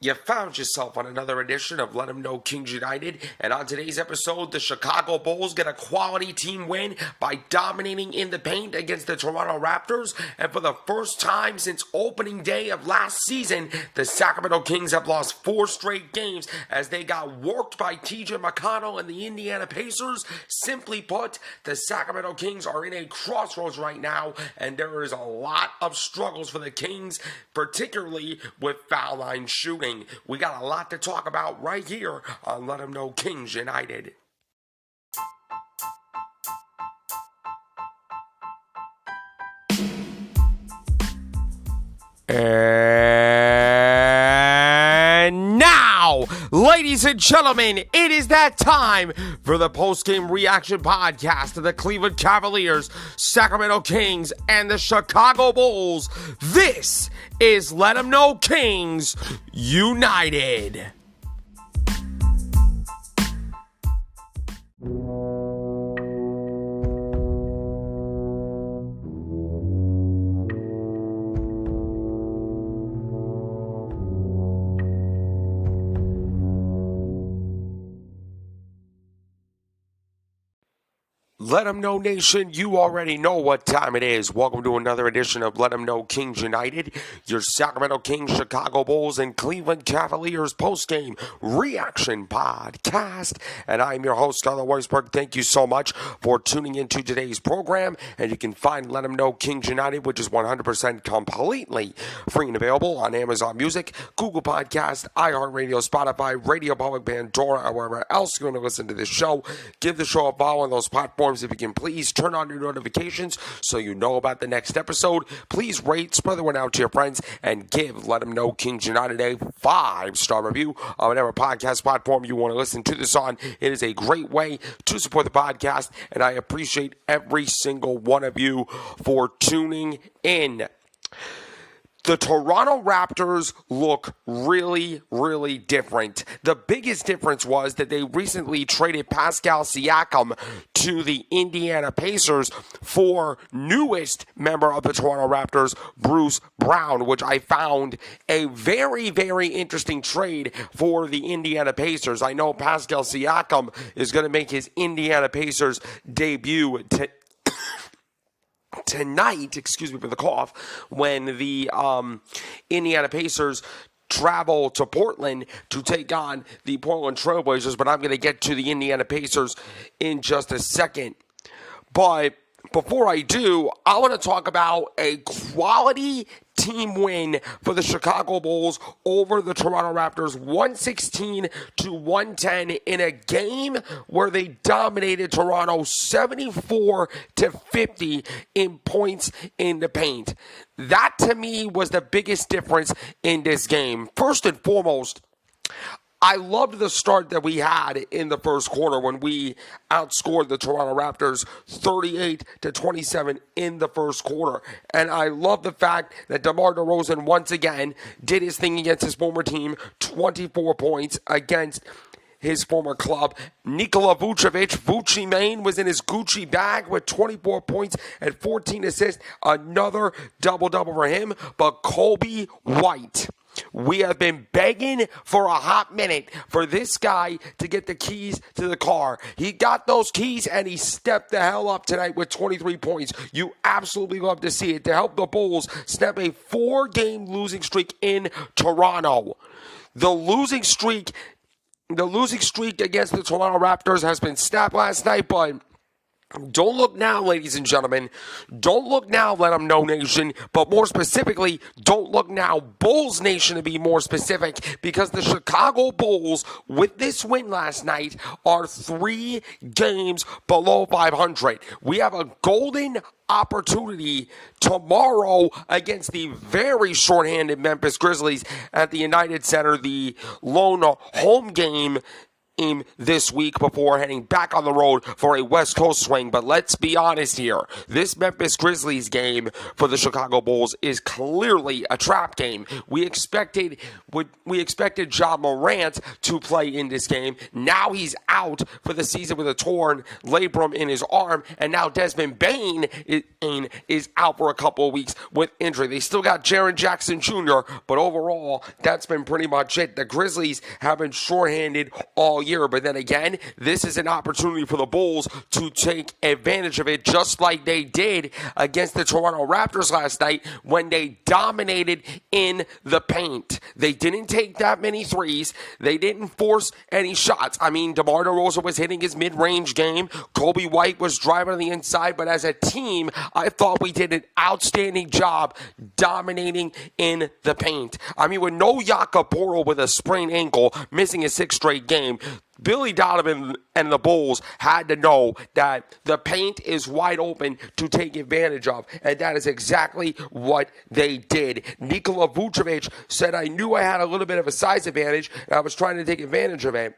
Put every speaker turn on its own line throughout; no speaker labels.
You found yourself on another edition of Let 'em Know Kings United, and on today's episode, the Chicago Bulls get a quality team win by dominating in the paint against the Toronto Raptors, and for the first time since opening day of last season, the Sacramento Kings have lost 4 straight games as they got worked by TJ McConnell and the Indiana Pacers. Simply put, the Sacramento Kings are in a crossroads right now, and there is a lot of struggles for the Kings, particularly with foul line shooting. We got a lot to talk about right here on Let 'em Know Kings United. And now, ladies and gentlemen, it is that time for the post-game reaction podcast of the Cleveland Cavaliers, Sacramento Kings, and the Chicago Bulls. This is Let 'em Know Kings United. Let 'em Know Nation, you already know what time it is. Welcome to another edition of Let 'em Know Kings United, your Sacramento Kings, Chicago Bulls, and Cleveland Cavaliers postgame reaction podcast. And I'm your host, Skylar Weisberg. Thank you so much for tuning into today's program. And you can find Let 'em Know Kings United, which is 100% completely free and available on Amazon Music, Google Podcast, iHeartRadio, Spotify, Radio Public, Pandora, or wherever else you want to listen to this show. Give the show a follow on those platforms. If you can please turn on your notifications so you know about the next episode. Please rate, spread the word out to your friends, and give Let 'em Know Kings United a 5-star review on whatever podcast platform you want to listen to this on. It is a great way to support the podcast, and I appreciate every single one of you for tuning in. The Toronto Raptors look really, really different. The biggest difference was that they recently traded Pascal Siakam to the Indiana Pacers for newest member of the Toronto Raptors, Bruce Brown, which I found a very, very interesting trade for the Indiana Pacers. I know Pascal Siakam is going to make his Indiana Pacers debut tonight, excuse me for the cough, when the Indiana Pacers travel to Portland to take on the Portland Trailblazers, but I'm going to get to the Indiana Pacers in just a second. But before I do, I want to talk about a quality team win for the Chicago Bulls over the Toronto Raptors, 116-110 in a game where they dominated Toronto 74-50 in points in the paint. That to me was the biggest difference in this game. First and foremost, I loved the start that we had in the first quarter when we outscored the Toronto Raptors 38-27 in the first quarter. And I love the fact that DeMar DeRozan once again did his thing against his former team, 24 points against his former club. Nikola Vucevic, Vucci Mane, was in his Gucci bag with 24 points and 14 assists. Another double-double for him. But Kobe White, we have been begging for a hot minute for this guy to get the keys to the car. He got those keys and he stepped the hell up tonight with 23 points. You absolutely love to see it to help the Bulls snap a 4-game losing streak in Toronto. The losing streak against the Toronto Raptors has been snapped last night, but don't look now, ladies and gentlemen. Don't look now, Let 'em Know Nation. But more specifically, don't look now, Bulls Nation, to be more specific, because the Chicago Bulls, with this win last night, are 3 games below 500. We have a golden opportunity tomorrow against the very shorthanded Memphis Grizzlies at the United Center, the lone home game game this week before heading back on the road for a West Coast swing. But let's be honest here. This Memphis Grizzlies game for the Chicago Bulls is clearly a trap game. We expected Ja Morant to play in this game. Now he's out for the season with a torn labrum in his arm, and now Desmond Bane is out for a couple of weeks with injury. They still got Jaren Jackson Jr., but overall, that's been pretty much it. The Grizzlies have been shorthanded all year, but then again, this is an opportunity for the Bulls to take advantage of it, just like they did against the Toronto Raptors last night when they dominated in the paint. They didn't take that many threes. They didn't force any shots. I mean, DeMar DeRozan was hitting his mid-range game. Kobe White was driving on the inside, but as a team, I thought we did an outstanding job dominating in the paint. I mean, with no Jakob Poeltl with a sprained ankle, missing his 6th straight game, Billy Donovan and the Bulls had to know that the paint is wide open to take advantage of, and that is exactly what they did. Nikola Vucevic said, "I knew I had a little bit of a size advantage, and I was trying to take advantage of it."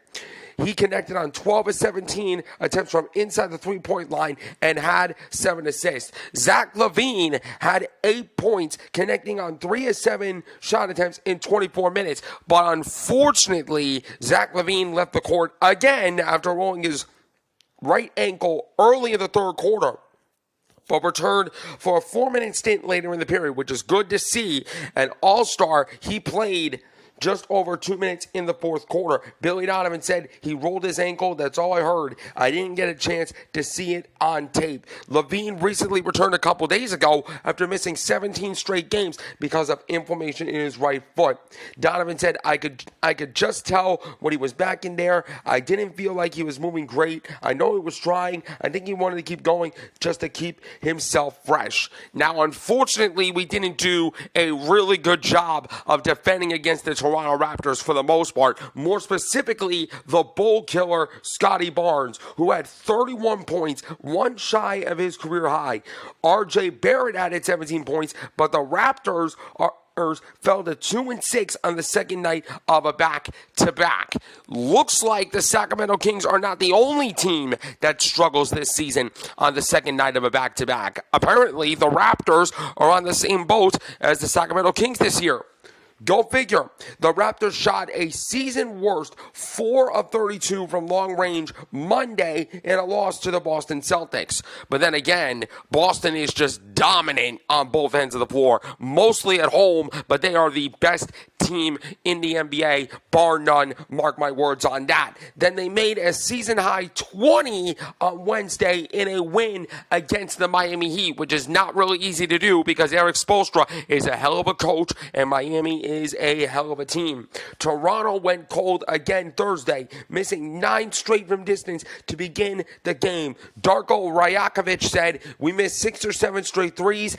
He connected on 12 of 17 attempts from inside the three-point line and had 7 assists. Zach LaVine had 8 points, connecting on 3 of 7 shot attempts in 24 minutes. But unfortunately, Zach LaVine left the court again after rolling his right ankle early in the third quarter, but returned for a 4-minute stint later in the period, which is good to see. An all-star, he played just over 2 minutes in the fourth quarter. Billy Donovan said he rolled his ankle. That's all I heard. I didn't get a chance to see it on tape. LaVine recently returned a couple days ago after missing 17 straight games because of inflammation in his right foot. Donovan said, I could just tell when he was back in there. I didn't feel like he was moving great. I know he was trying. I think he wanted to keep going just to keep himself fresh. Now, unfortunately, we didn't do a really good job of defending against the Toronto Raptors for the most part. More specifically, the Bull killer, Scotty Barnes, who had 31 points, one shy of his career high. RJ Barrett added 17 points, but the Raptors fell to 2-6 on the second night of a back-to-back. Looks like the Sacramento Kings are not the only team that struggles this season on the second night of a back-to-back. Apparently, the Raptors are on the same boat as the Sacramento Kings this year. Go figure. The Raptors shot a season worst 4 of 32 from long range Monday in a loss to the Boston Celtics. But then again, Boston is just dominant on both ends of the floor, mostly at home, but they are the best team in the NBA, bar none. Mark my words on that. Then they made a season-high 20 on Wednesday in a win against the Miami Heat, which is not really easy to do because Eric Spoelstra is a hell of a coach and Miami is a hell of a team. Toronto went cold again Thursday, missing 9 straight from distance to begin the game. Darko Rajakovic said, "We missed 6 or 7 straight threes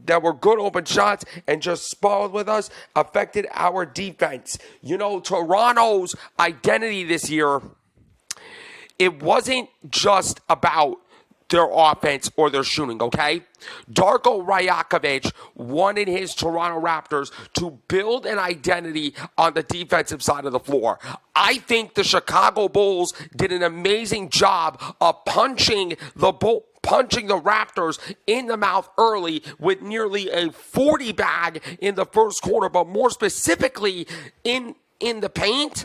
that were good open shots and just spoiled with us, affected our defense." You know, Toronto's identity this year, it wasn't just about their offense or their shooting, okay? Darko Rajakovic wanted his Toronto Raptors to build an identity on the defensive side of the floor. I think the Chicago Bulls did an amazing job of punching the Raptors in the mouth early with nearly a 40 bag in the first quarter, but more specifically in the paint.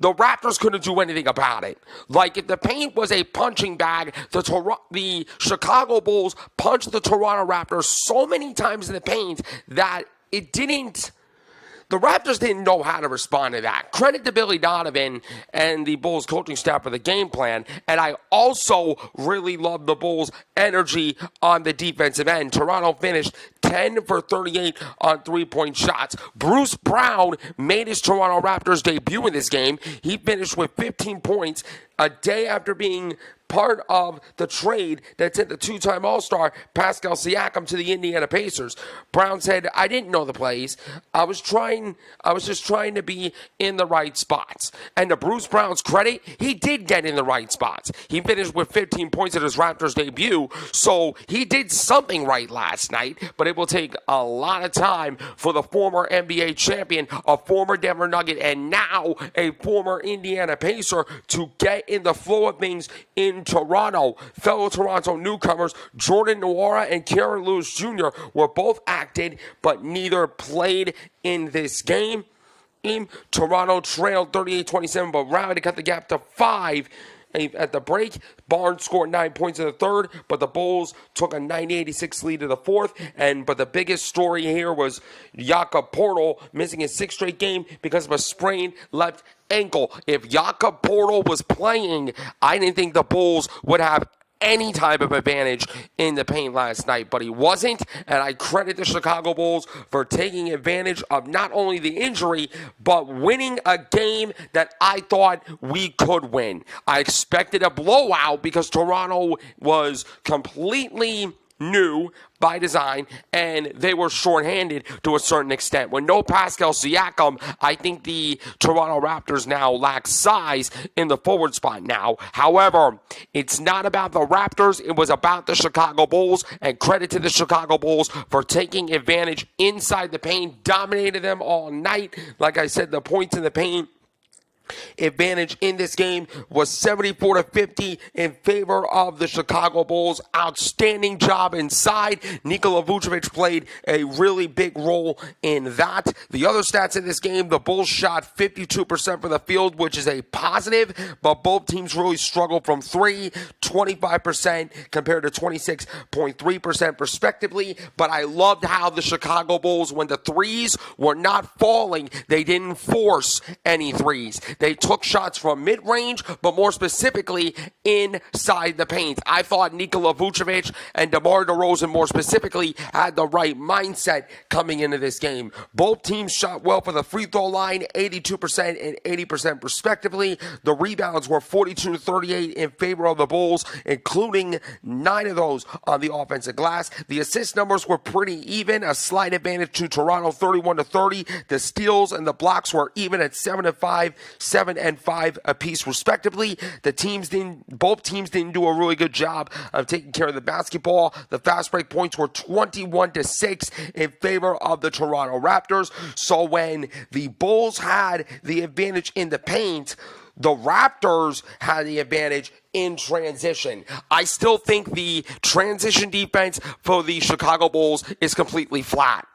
The Raptors couldn't do anything about it. Like, if the paint was a punching bag, the Chicago Bulls punched the Toronto Raptors so many times in the paint that the Raptors didn't know how to respond to that. Credit to Billy Donovan and the Bulls coaching staff for the game plan. And I also really love the Bulls' energy on the defensive end. Toronto finished 10 for 38 on three-point shots. Bruce Brown made his Toronto Raptors debut in this game. He finished with 15 points a day after being part of the trade that sent the two-time All-Star Pascal Siakam to the Indiana Pacers. Brown said, I didn't know the plays. I was just trying to be in the right spots. And to Bruce Brown's credit, he did get in the right spots. He finished with 15 points at his Raptors debut, so he did something right last night, but it will take a lot of time for the former NBA champion, a former Denver Nugget, and now a former Indiana Pacer to get in the flow of things in Toronto. Fellow Toronto newcomers Jordan Nwora and Karen Lewis Jr. were both acted, but neither played in this game. Toronto trailed 38-27, but rallied to cut the gap to 5 at the break. Barnes scored 9 points in the third, but the Bulls took a 90-86 lead in the fourth. But the biggest story here was Jakob Poeltl missing his 6th straight game because of a sprained left ankle. If Jakob Poeltl was playing, I didn't think the Bulls would have any type of advantage in the paint last night, but he wasn't, and I credit the Chicago Bulls for taking advantage of not only the injury, but winning a game that I thought we could win. I expected a blowout because Toronto was completely new by design, and they were shorthanded to a certain extent. With no Pascal Siakam, I think the Toronto Raptors now lack size in the forward spot now. However, it's not about the Raptors. It was about the Chicago Bulls, and credit to the Chicago Bulls for taking advantage inside the paint, dominated them all night. Like I said, the points in the paint advantage in this game was 74-50 in favor of the Chicago Bulls. Outstanding job inside. Nikola Vucevic played a really big role in that. The other stats in this game, the Bulls shot 52% from the field, which is a positive, but both teams really struggled from 3, 25% compared to 26.3% respectively. But I loved how the Chicago Bulls, when the threes were not falling, they didn't force any threes. They took shots from mid-range, but more specifically inside the paint. I thought Nikola Vucevic and DeMar DeRozan more specifically had the right mindset coming into this game. Both teams shot well for the free throw line, 82% and 80% respectively. The rebounds were 42-38 in favor of the Bulls, including 9 of those on the offensive glass. The assist numbers were pretty even, a slight advantage to Toronto, 31-30. The steals and the blocks were even at 7-5, 7 and 5 apiece respectively. Both teams didn't do a really good job of taking care of the basketball. The fast break points were 21-6 in favor of the Toronto Raptors. So when the Bulls had the advantage in the paint, the Raptors had the advantage in transition. I still think the transition defense for the Chicago Bulls is completely flat.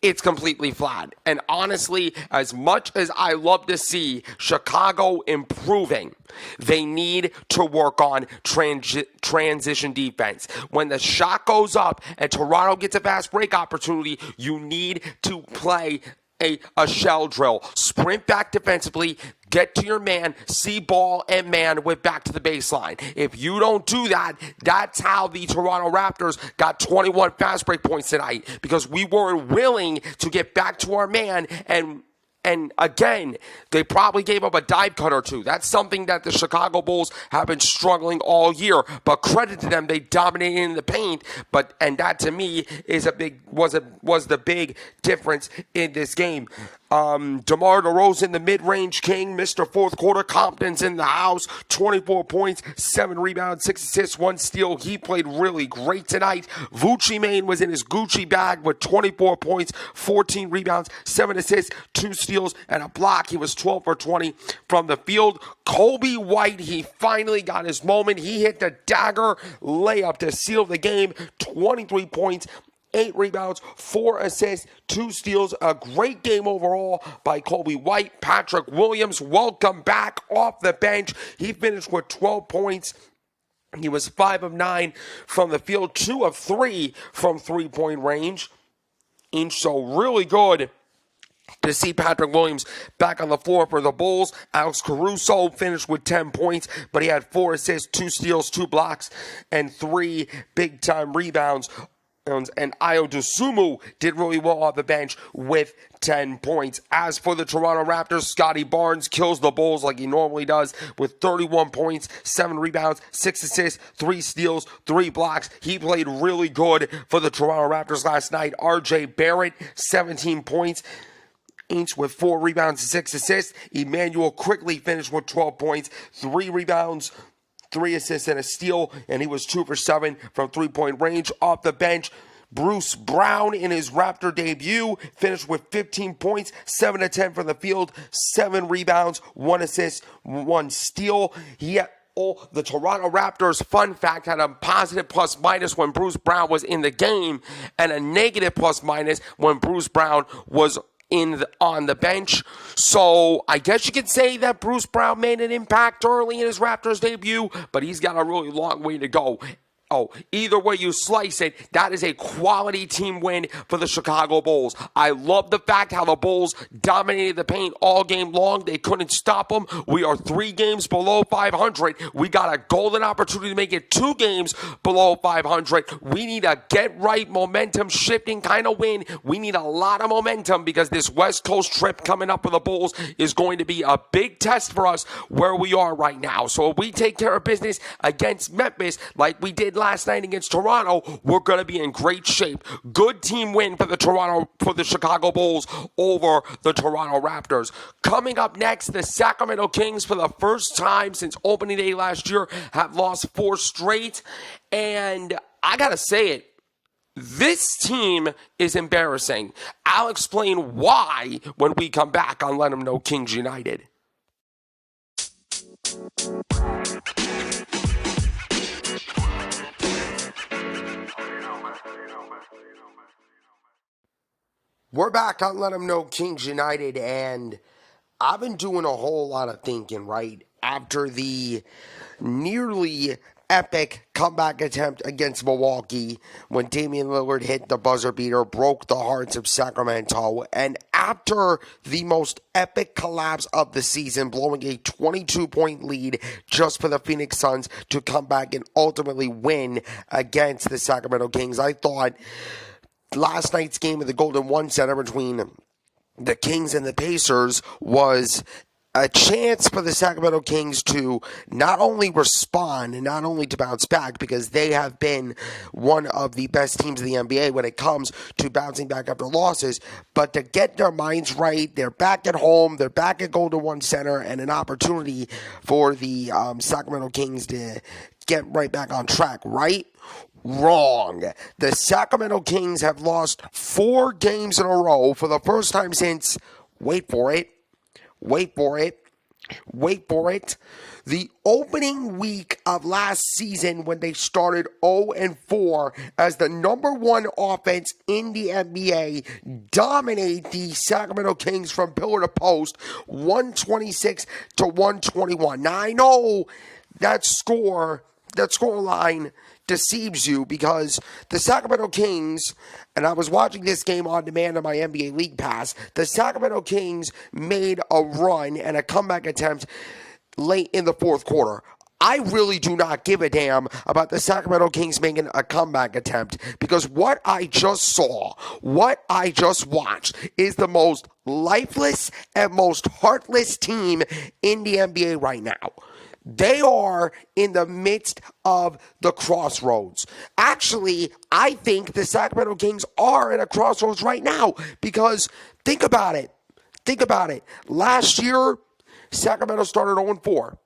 It's completely flat. And honestly, as much as I love to see Chicago improving, they need to work on transition defense. When the shot goes up and Toronto gets a fast break opportunity, you need to play a shell drill. Sprint back defensively, get to your man, see ball and man with back to the baseline. If you don't do that, that's how the Toronto Raptors got 21 fast break points tonight, because we weren't willing to get back to our man, and again, they probably gave up a dive cut or two. That's something that the Chicago Bulls have been struggling all year. But credit to them, they dominated in the paint. And that to me is was the big difference in this game. DeMar DeRozan, the mid-range king, Mr. Fourth Quarter. Compton's in the house, 24 points, 7 rebounds, 6 assists, 1 steal. He played really great tonight. Vucci Mane was in his Gucci bag with 24 points, 14 rebounds, 7 assists, 2 steals, and a block. He was 12 for 20 from the field. Kobe White, he finally got his moment. He hit the dagger layup to seal the game, 23 points, 8 rebounds, 4 assists, 2 steals. A great game overall by Kobe White. Patrick Williams, welcome back off the bench. He finished with 12 points. He was 5 of 9 from the field, 2 of 3 from three-point range. And so really good to see Patrick Williams back on the floor for the Bulls. Alex Caruso finished with 10 points, but he had 4 assists, 2 steals, 2 blocks, and 3 big-time rebounds. and Ayo Dosunmu did really well off the bench with 10 points. As for the Toronto Raptors, Scotty Barnes kills the Bulls like he normally does with 31 points, 7 rebounds, 6 assists, 3 steals, 3 blocks. He played really good for the Toronto Raptors last night. RJ Barrett, 17 points. With 4 rebounds and 6 assists. Emmanuel Quickly finished with 12 points, 3 rebounds, 3 assists, and a steal, and he was 2 for 7 from three-point range. Off the bench, Bruce Brown in his Raptor debut finished with 15 points, 7 of 10 from the field, 7 rebounds, 1 assist, 1 steal. The Toronto Raptors, fun fact, had a positive plus-minus when Bruce Brown was in the game and a negative plus-minus when Bruce Brown was on the bench. So I guess you could say that Bruce Brown made an impact early in his Raptors debut, but he's got a really long way to go. Either way you slice it, that is a quality team win for the Chicago Bulls. I love the fact how the Bulls dominated the paint all game long. They couldn't stop them. We are 3 games below 500. We got a golden opportunity to make it 2 games below 500. We need a get-right momentum shifting kind of win. We need a lot of momentum because this West Coast trip coming up for the Bulls is going to be a big test for us where we are right now. So if we take care of business against Memphis like we did last night against Toronto, we're going to be in great shape. Good team win for the Chicago Bulls over the Toronto Raptors. Coming up next, the Sacramento Kings, for the first time since opening day last year, have lost 4 straight. And I got to say it, this team is embarrassing. I'll explain why when we come back on Let 'Em Know Kings United. We're back on Let 'Em Know Kings United, and I've been doing a whole lot of thinking, right? After the nearly epic comeback attempt against Milwaukee when Damian Lillard hit the buzzer beater, broke the hearts of Sacramento, and after the most epic collapse of the season, blowing a 22-point lead just for the Phoenix Suns to come back and ultimately win against the Sacramento Kings, I thought last night's game at the Golden One Center between the Kings and the Pacers was a chance for the Sacramento Kings to not only respond and not only to bounce back, because they have been one of the best teams in the NBA when it comes to bouncing back after losses, but to get their minds right. They're back at home, they're back at Golden One Center, and an opportunity for the Sacramento Kings to get right back on track, right? Wrong. The Sacramento Kings have lost 4 games in a row for the first time since, wait for it, the opening week of last season when they started 0-4 as the number 1 offense in the NBA, dominate the Sacramento Kings from pillar to post, 126 to 121. Now I know that score line deceives you because the Sacramento Kings, and I was watching this game on demand on my NBA League Pass, the Sacramento Kings made a run and a comeback attempt late in the fourth quarter. I really do not give a damn about the Sacramento Kings making a comeback attempt because what I just saw, what I just watched is the most lifeless and most heartless team in the NBA right now. They are in the midst of the crossroads. Actually, I think the Sacramento Kings are in a crossroads right now because think about it. Last year, Sacramento started 0-4.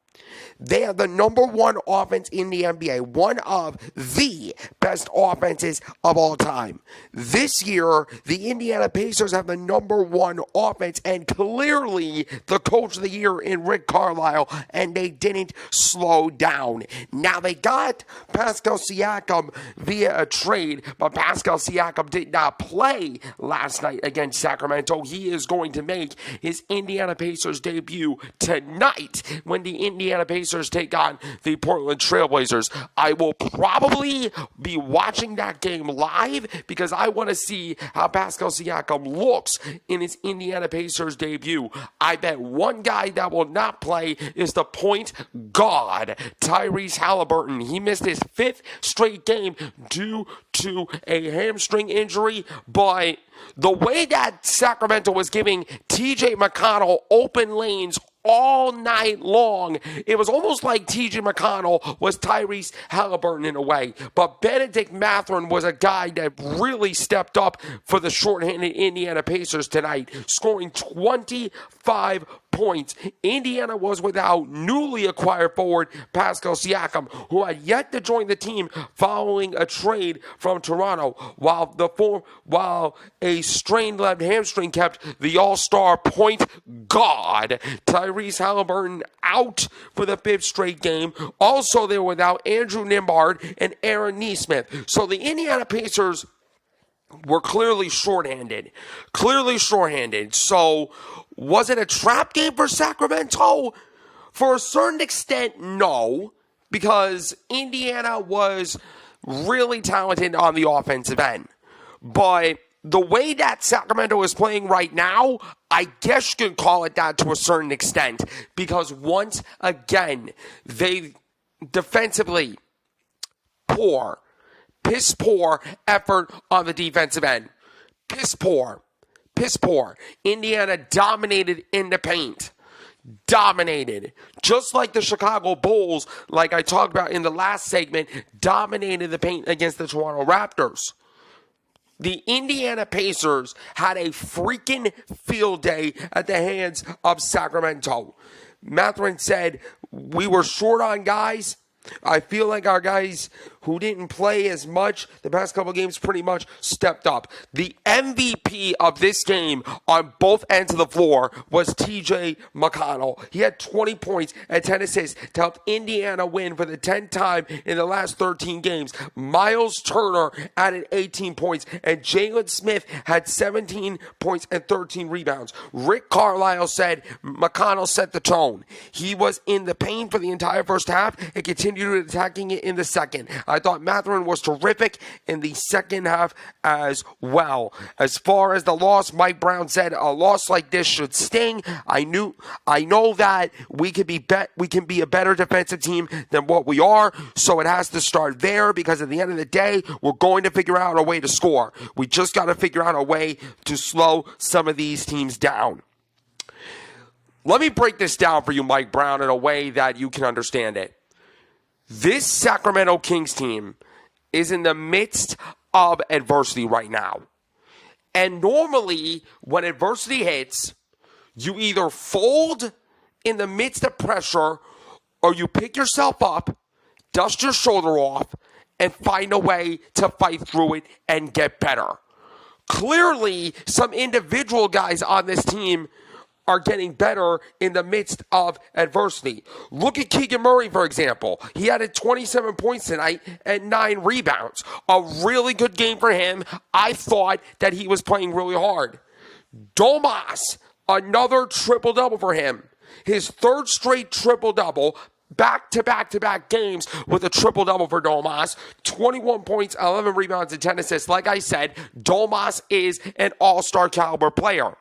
They are the number 1 offense in the NBA, one of the best offenses of all time. This year, the Indiana Pacers have the number 1 offense and clearly the coach of the year in Rick Carlisle, and they didn't slow down. Now, they got Pascal Siakam via a trade, but Pascal Siakam did not play last night against Sacramento. He is going to make his Indiana Pacers debut tonight when the Indiana Indiana Pacers take on the Portland Trailblazers. I will probably be watching that game live because I want to see how Pascal Siakam looks in his Indiana Pacers debut. I bet one guy that will not play is the point guard, Tyrese Halliburton. He missed his 5th straight game due to a hamstring injury, but the way that Sacramento was giving TJ McConnell open lanes all night long, it was almost like TJ McConnell was Tyrese Halliburton in a way. But Benedict Mathurin was a guy that really stepped up for the shorthanded Indiana Pacers tonight, scoring 25 points. Indiana was without newly acquired forward Pascal Siakam, who had yet to join the team following a trade from Toronto, while a strained left hamstring kept the all-star point guard Tyrese Halliburton out for the 5th straight game. Also, they were without Andrew Nembhard and Aaron Nesmith. So the Indiana Pacers were clearly shorthanded. So was it a trap game for Sacramento? For a certain extent, no, because Indiana was really talented on the offensive end. But the way that Sacramento is playing right now, I guess you could call it that to a certain extent, because once again, they defensively piss poor effort on the defensive end. Piss poor. Indiana dominated in the paint. Dominated. Just like the Chicago Bulls, like I talked about in the last segment, dominated the paint against the Toronto Raptors. The Indiana Pacers had a freaking field day at the hands of Sacramento. Mathurin said, we were short on guys. I feel like our guys who didn't play as much the past couple of games pretty much stepped up. The MVP of this game on both ends of the floor was TJ McConnell. He had 20 points and 10 assists to help Indiana win for the 10th time in the last 13 games. Miles Turner added 18 points, and Jalen Smith had 17 points and 13 rebounds. Rick Carlisle said McConnell set the tone. He was in the paint for the entire first half and continued attacking it in the second. I thought Mathurin was terrific in the second half as well. As far as the loss, Mike Brown said a loss like this should sting. I know that we can be a better defensive team than what we are, so it has to start there, because at the end of the day, we're going to figure out a way to score. We just got to figure out a way to slow some of these teams down. Let me break this down for you, Mike Brown, in a way that you can understand it. This Sacramento Kings team is in the midst of adversity right now. And normally, when adversity hits, you either fold in the midst of pressure, or you pick yourself up, dust your shoulder off, and find a way to fight through it and get better. Clearly, some individual guys on this team are getting better in the midst of adversity. Look at Keegan Murray, for example. He had 27 points tonight and 9 rebounds. A really good game for him. I thought that he was playing really hard. Domas, another triple-double for him. His 3rd straight triple-double, back-to-back-to-back games with a triple-double for Domas. 21 points, 11 rebounds, and 10 assists. Like I said, Domas is an all-star caliber player.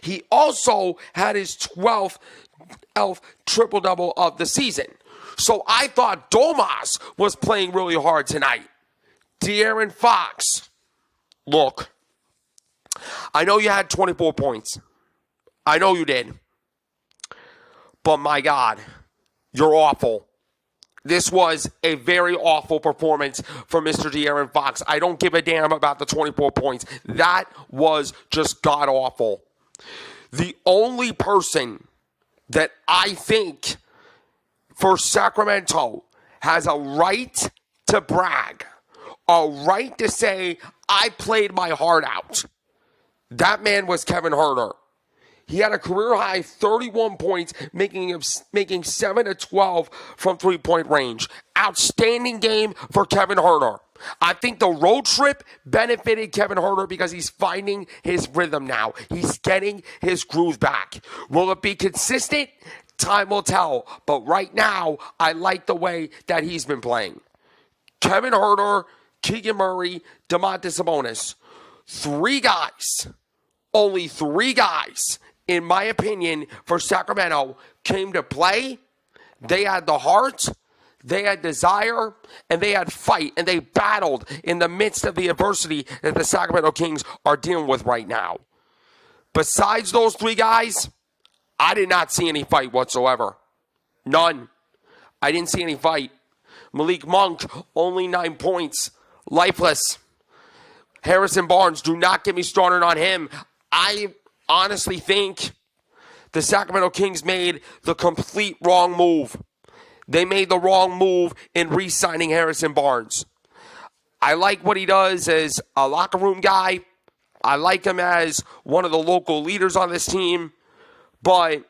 He also had his 12th triple-double of the season. So I thought Domas was playing really hard tonight. De'Aaron Fox, look, I know you had 24 points. I know you did. But my God, you're awful. This was a very awful performance for Mr. De'Aaron Fox. I don't give a damn about the 24 points. That was just god-awful. The only person that I think for Sacramento has a right to brag, a right to say, I played my heart out, that man was Kevin Huerter. He had a career-high 31 points, making 7 of 12 from three-point range. Outstanding game for Kevin Huerter. I think the road trip benefited Kevin Huerter because he's finding his rhythm now. He's getting his groove back. Will it be consistent? Time will tell. But right now, I like the way that he's been playing. Kevin Huerter, Keegan Murray, Domantas Sabonis. 3 guys, only 3 guys, in my opinion, for Sacramento came to play. They had the heart, they had desire, and they had fight, and they battled in the midst of the adversity that the Sacramento Kings are dealing with right now. Besides those 3 guys, I did not see any fight whatsoever. None. I didn't see any fight. Malik Monk, only 9 points. Lifeless. Harrison Barnes, do not get me started on him. I honestly think the Sacramento Kings made the complete wrong move. They made the wrong move in re-signing Harrison Barnes. I like what he does as a locker room guy. I like him as one of the local leaders on this team. But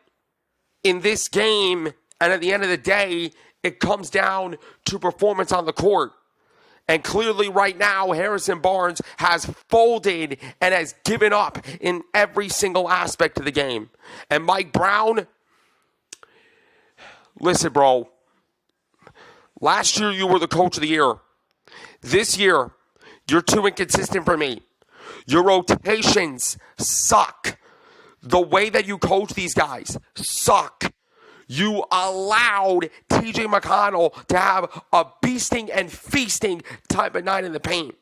in this game, and at the end of the day, it comes down to performance on the court. And clearly right now, Harrison Barnes has folded and has given up in every single aspect of the game. And Mike Brown, listen, bro. Last year, you were the coach of the year. This year, you're too inconsistent for me. Your rotations suck. The way that you coach these guys suck. You allowed TJ McConnell to have a beasting and feasting type of night in the paint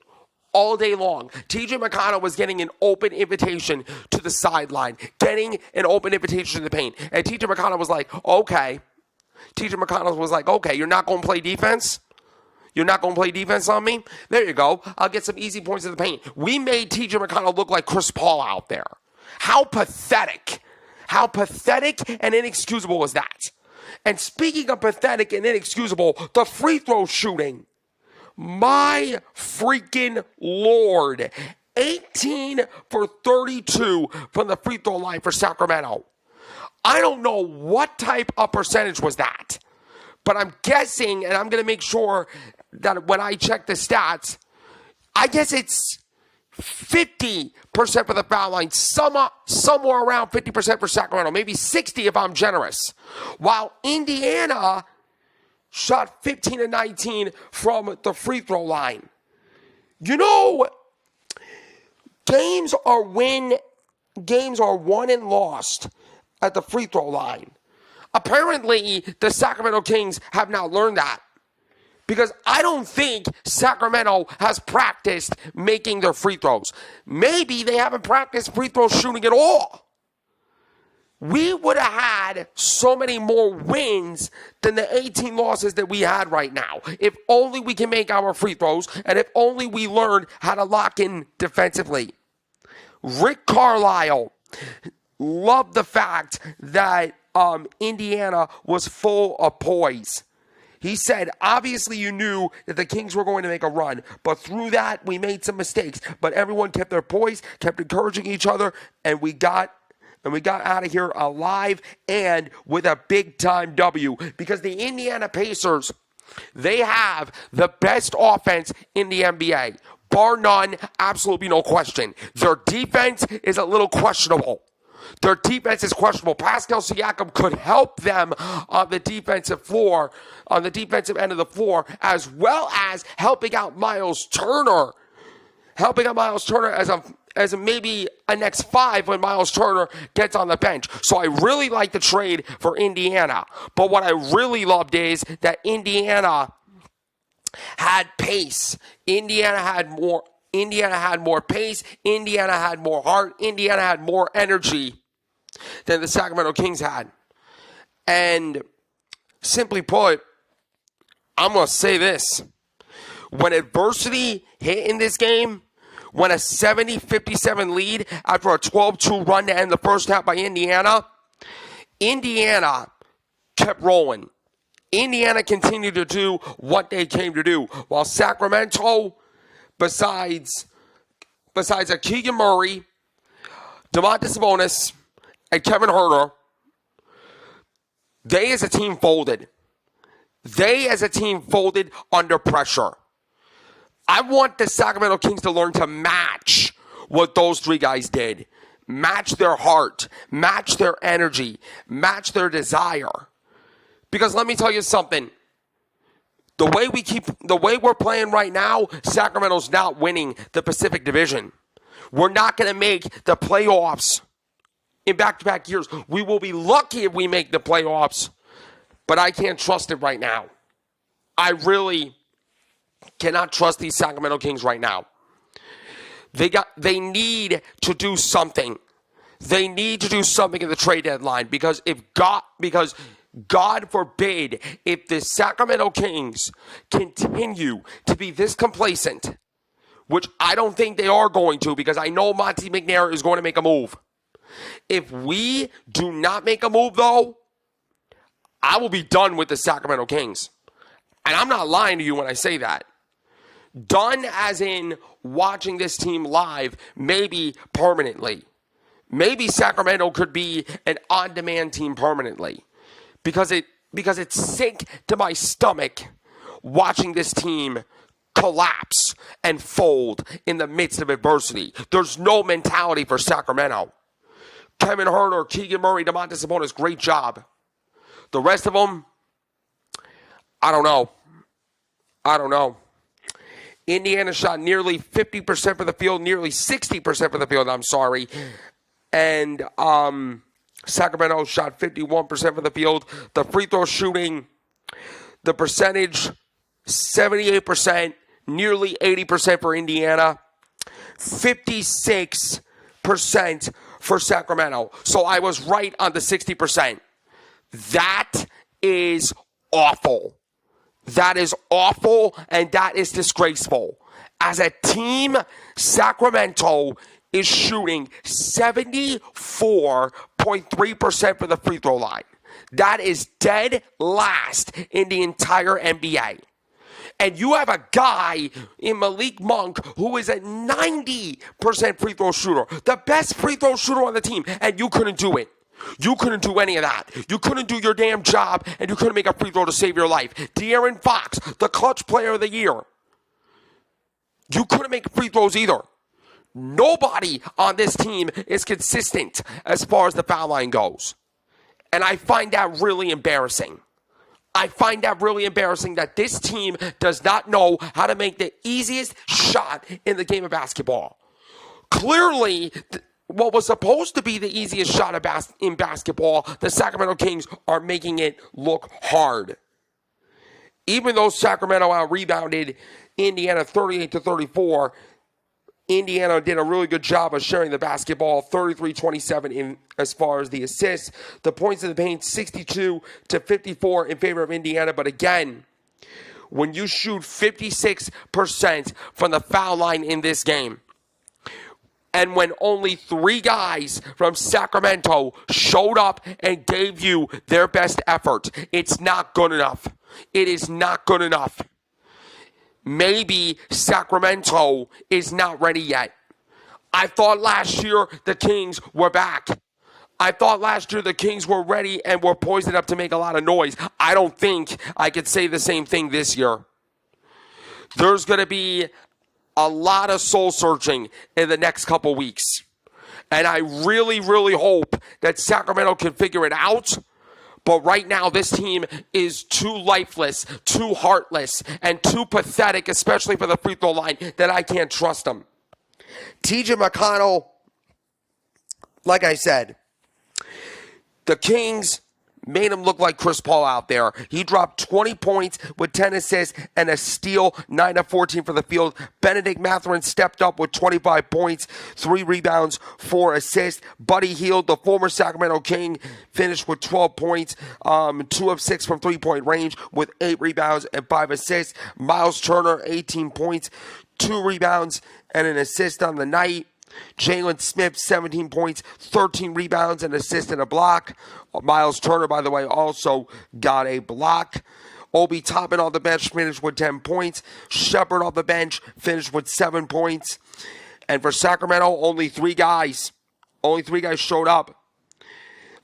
all day long. TJ McConnell was getting an open invitation to the sideline, getting an open invitation to the paint. And TJ McConnell was like, okay. TJ McConnell was like, okay, you're not going to play defense? You're not going to play defense on me? There you go. I'll get some easy points in the paint. We made TJ McConnell look like Chris Paul out there. How pathetic. How pathetic and inexcusable was that? And speaking of pathetic and inexcusable, the free throw shooting. My freaking Lord. 18 for 32 from the free throw line for Sacramento. I don't know what type of percentage was that. But I'm guessing, and I'm going to make sure that when I check the stats, I guess it's 50% for the foul line, somewhere around 50% for Sacramento, maybe 60 if I'm generous. While Indiana shot 15 and 19 from the free throw line. You know, games are won and lost at the free throw line. Apparently, the Sacramento Kings have now learned that. Because I don't think Sacramento has practiced making their free throws. Maybe they haven't practiced free throw shooting at all. We would have had so many more wins than the 18 losses that we had right now. If only we can make our free throws, and if only we learn how to lock in defensively. Rick Carlisle loved the fact that Indiana was full of poise. He said, obviously you knew that the Kings were going to make a run, but through that we made some mistakes. But everyone kept their poise, kept encouraging each other, and we got out of here alive and with a big-time W. Because the Indiana Pacers, they have the best offense in the NBA. Bar none, absolutely no question. Their defense is a little questionable. Their defense is questionable. Pascal Siakam could help them on the defensive floor, on the defensive end of the floor, as well as helping out Miles Turner. Helping out Miles Turner as maybe a next 5 when Miles Turner gets on the bench. So I really like the trade for Indiana. But what I really loved is that Indiana had pace. Indiana had more pace. Indiana had more heart. Indiana had more energy than the Sacramento Kings had. And simply put, I'm going to say this. When adversity hit in this game, when a 70-57 lead after a 12-2 run to end the first half by Indiana, Indiana kept rolling. Indiana continued to do what they came to do. While Sacramento, besides a Keegan Murray, Domantas Sabonis, and Kevin Huerter, they as a team folded. They as a team folded under pressure. I want the Sacramento Kings to learn to match what those 3 guys did. match their heart, match their energy, match their desire. Because let me tell you something. The way we're playing right now, Sacramento's not winning the Pacific Division. We're not going to make the playoffs in back-to-back years. We will be lucky if we make the playoffs, but I can't trust it right now. I really cannot trust these Sacramento Kings right now. They need to do something. They need to do something in the trade deadline because God forbid if the Sacramento Kings continue to be this complacent, which I don't think they are going to because I know Monty McNair is going to make a move. If we do not make a move, though, I will be done with the Sacramento Kings. And I'm not lying to you when I say that. Done as in watching this team live, maybe permanently. Maybe Sacramento could be an on-demand team permanently. Because it's sick to my stomach watching this team collapse and fold in the midst of adversity. There's no mentality for Sacramento. Kevin Huerter, Keegan Murray, Domantas Sabonis, great job. The rest of them, I don't know. Indiana shot nearly 50% for the field, nearly 60% for the field, And Sacramento shot 51% for the field. The free throw shooting, the percentage, 78%, nearly 80% for Indiana, 56% for Sacramento. So I was right on the 60%. That is awful. That is awful, and that is disgraceful. As a team, Sacramento is shooting 74.3% for the free throw line. That is dead last in the entire NBA. And you have a guy in Malik Monk who is a 90% free throw shooter, the best free throw shooter on the team, and you couldn't do it. You couldn't do any of that. You couldn't do your damn job, and you couldn't make a free throw to save your life. De'Aaron Fox, the clutch player of the year. You couldn't make free throws either. Nobody on this team is consistent as far as the foul line goes. And I find that really embarrassing. I find that really embarrassing that this team does not know how to make the easiest shot in the game of basketball. Clearly, what was supposed to be the easiest shot in basketball, the Sacramento Kings are making it look hard. Even though Sacramento out-rebounded Indiana 38-34, Indiana did a really good job of sharing the basketball, 33-27 in as far as the assists. The points in the paint, 62-54 in favor of Indiana. But again, when you shoot 56% from the foul line in this game, and when only 3 guys from Sacramento showed up and gave you their best effort, it's not good enough. It is not good enough. Maybe Sacramento is not ready yet. I thought last year the Kings were back. I thought last year the Kings were ready and were poised enough to make a lot of noise. I don't think I could say the same thing this year. There's going to be a lot of soul searching in the next couple weeks. And I really, really hope that Sacramento can figure it out. But right now, this team is too lifeless, too heartless, and too pathetic, especially for the free throw line, that I can't trust them. TJ McConnell, like I said, the Kings made him look like Chris Paul out there. He dropped 20 points with 10 assists and a steal, 9 of 14 for the field. Benedict Mathurin stepped up with 25 points, 3 rebounds, 4 assists. Buddy Hield, the former Sacramento King, finished with 12 points, 2 of 6 from three-point range with 8 rebounds and 5 assists. Miles Turner, 18 points, 2 rebounds and an assist on the night. Jalen Smith, 17 points, 13 rebounds, an assist and a block. Miles Turner, by the way, also got a block. Obi Toppin on the bench finished with 10 points. Shepard on the bench finished with 7 points. And for Sacramento, only 3 guys showed up.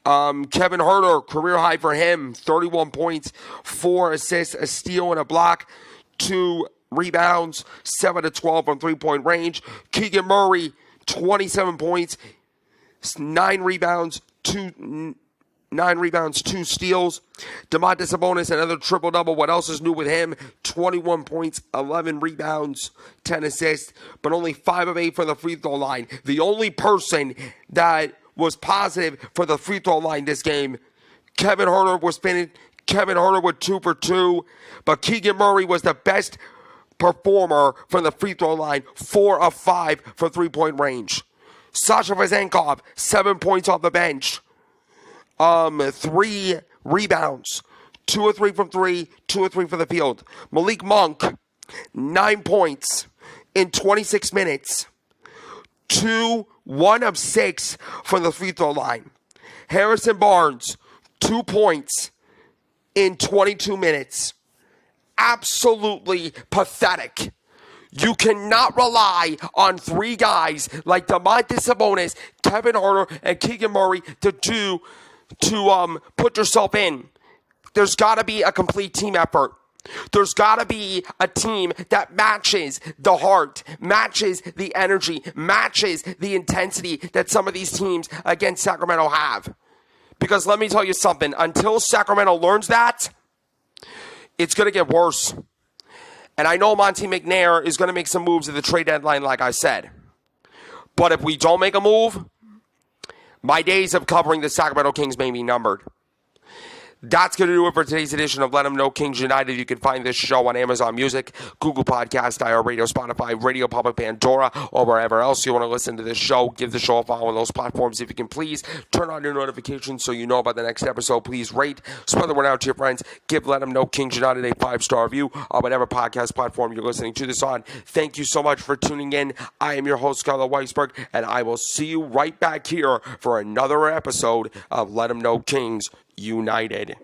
Kevin Huerter, career high for him, 31 points, 4 assists, a steal and a block, 2 rebounds, 7 of 12 from three-point range. Keegan Murray, 27 points, 9 rebounds, 2 steals. Domantas Sabonis, another triple-double. What else is new with him? 21 points, 11 rebounds, 10 assists, but only 5 of 8 from the free throw line. The only person that was positive for the free throw line this game, Kevin Huerter was spinning. Kevin Huerter with 2 for 2, but Keegan Murray was the best performer from the free throw line, 4 of 5 for three-point range. Sasha Vezenkov, 7 points off the bench. 3 rebounds, 2 of 3 from 3, 2 of 3 for the field. Malik Monk, 9 points in 26 minutes. 1 of 6 from the free throw line. Harrison Barnes, 2 points in 22 minutes. Absolutely pathetic. You cannot rely on 3 guys like Domantas Sabonis, Kevin Huerter, and Keegan Murray to put yourself in. There's got to be a complete team effort. There's got to be a team that matches the heart, matches the energy, matches the intensity that some of these teams against Sacramento have. Because let me tell you something, until Sacramento learns that, it's going to get worse. And I know Monte McNair is going to make some moves at the trade deadline, like I said. But if we don't make a move, my days of covering the Sacramento Kings may be numbered. That's going to do it for today's edition of Let 'Em Know Kings United. You can find this show on Amazon Music, Google Podcasts, iHeartRadio, Spotify, Radio Public, Pandora, or wherever else you want to listen to this show. Give the show a follow on those platforms if you can, please. Turn on your notifications so you know about the next episode. Please rate, spread the word out to your friends. Give Let 'Em Know Kings United a 5-star review on whatever podcast platform you're listening to this on. Thank you so much for tuning in. I am your host, Skylar Weisberg, and I will see you right back here for another episode of Let 'Em Know Kings United.